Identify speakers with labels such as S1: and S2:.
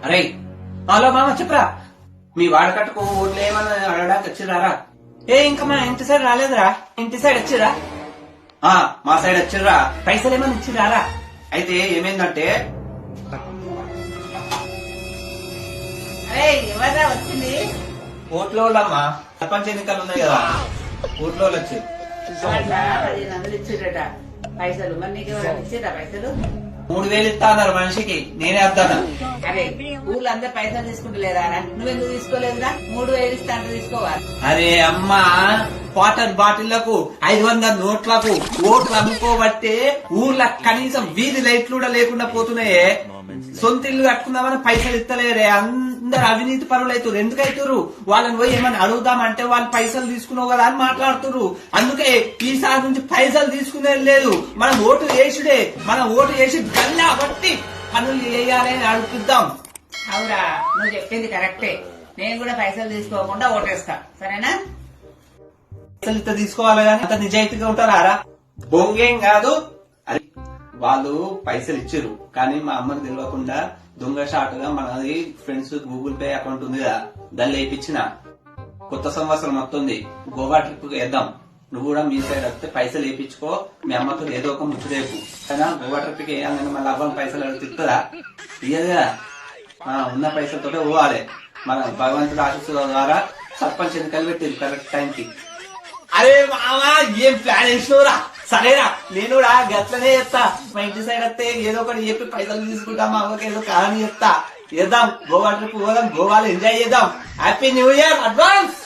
S1: అరే హలో మామ చెప్పరా మీ వాడకట్టుకు ఓట్లు ఏమన్నా అడగడానికి వచ్చిరారా? ఇంకా మా ఇంటి సైడ్ రాలేదురా. ఇంటి సైడ్ వచ్చిరా? మా సైడ్ వచ్చిర్రా. పైసలు ఏమన్నా ఇచ్చిరారా? అయితే ఏమైందంటే
S2: ఎవరా వచ్చింది?
S1: ఓట్ల వాళ్ళమ్మా, సర్పంచ్ ఎన్నికలు ఉన్నాయి కదా, ఓట్ల వాళ్ళు వచ్చి
S2: 1500 ఇచ్చిరట పైసలు. మరి నీకు ఎవరైనా ఇచ్చిరా పైసలు?
S1: 3000 ఇస్తా అన్నారు మనిషికి. నేనే వద్దాను.
S2: అరే ఊళ్ళో అందరు పైసలు తీసుకుంటలేదా? నువ్వెందుకు తీసుకోలేదురా? 3000 ఇస్తా అంటే తీసుకోవాలి.
S1: అరే అమ్మా, వాటర్ బాటిళ్లకు 500 నోట్లకు ఓట్లు అమ్ముకోబట్టే ఊర్ల కనీసం వీధి లైట్లు కూడా లేకుండా పోతున్నాయే. సొంత ఇల్లు కట్టుకుందామని పైసలు ఇస్తలేరే. అందరు అవినీతి పరులు అవుతారు. ఎందుకు అవుతారు? వాళ్ళని పోయి ఏమన్నా అడుగుదామంటే వాళ్ళు పైసలు తీసుకున్నావు కదా అని మాట్లాడుతున్నారు. అందుకే ఈసారి నుంచి పైసలు తీసుకునేది లేదు. మనం ఓటు వేసుడే. మనం ఓటు వేసి గల్లా బట్టి పనులు వేయాలి అని అడుగుద్దాం.
S2: అవురా, నువ్వు చెప్పింది కరెక్టే. నేను కూడా పైసలు తీసుకోకుండా ఓటేస్తా, సరేనా?
S1: పైసలు ఇస్తే తీసుకోవాలి కానీ అంత నిజాయితీగా ఉంటారా? బొంగేం కాదు. అరే వాళ్ళు పైసలు ఇచ్చారు కానీ మా అమ్మకి తెలియకుండా దొంగ షాటుగా మనది ఫ్రెండ్స్ గూగుల్ పే అకౌంట్ ఉంది కదా, దాన్ని వేయించిన. కొత్త సంవత్సరం వస్తుంది, గోవా ట్రిప్ వేద్దాం. నువ్వు కూడా మీ సైడ్ వస్తే పైసలు వేయించుకో. మీ అమ్మతో ఏదో ఒక ముచ్చురేపు అయినా గోవా ట్రిప్ కి వేయాలని మళ్ళీ అవ్వం పైసలు తిప్పుతుందా? ఇయ్యదా? ఉన్న పైసలతోటే పోవాలి. మన భగవంతుడు ఆశీస్సుల ద్వారా సర్పంచ్ ఎన్నికలు పెట్టింది కరెక్ట్ టైంకి. అరే మామా, ఏం ప్లాన్ వేసినవురా? సరేరా, నేను కూడా గట్లనే చేస్తా. మా ఇంటి సైడ్ వస్తే ఏదో ఒకటి చెప్పి పైసలు తీసుకుంటా. మా అమ్మకి ఏదో కారణం చెప్తా. చేద్దాం, గోవా ట్రిప్ పోదాం, గోవాలో ఎంజాయ్ చేద్దాం. Happy new year advance.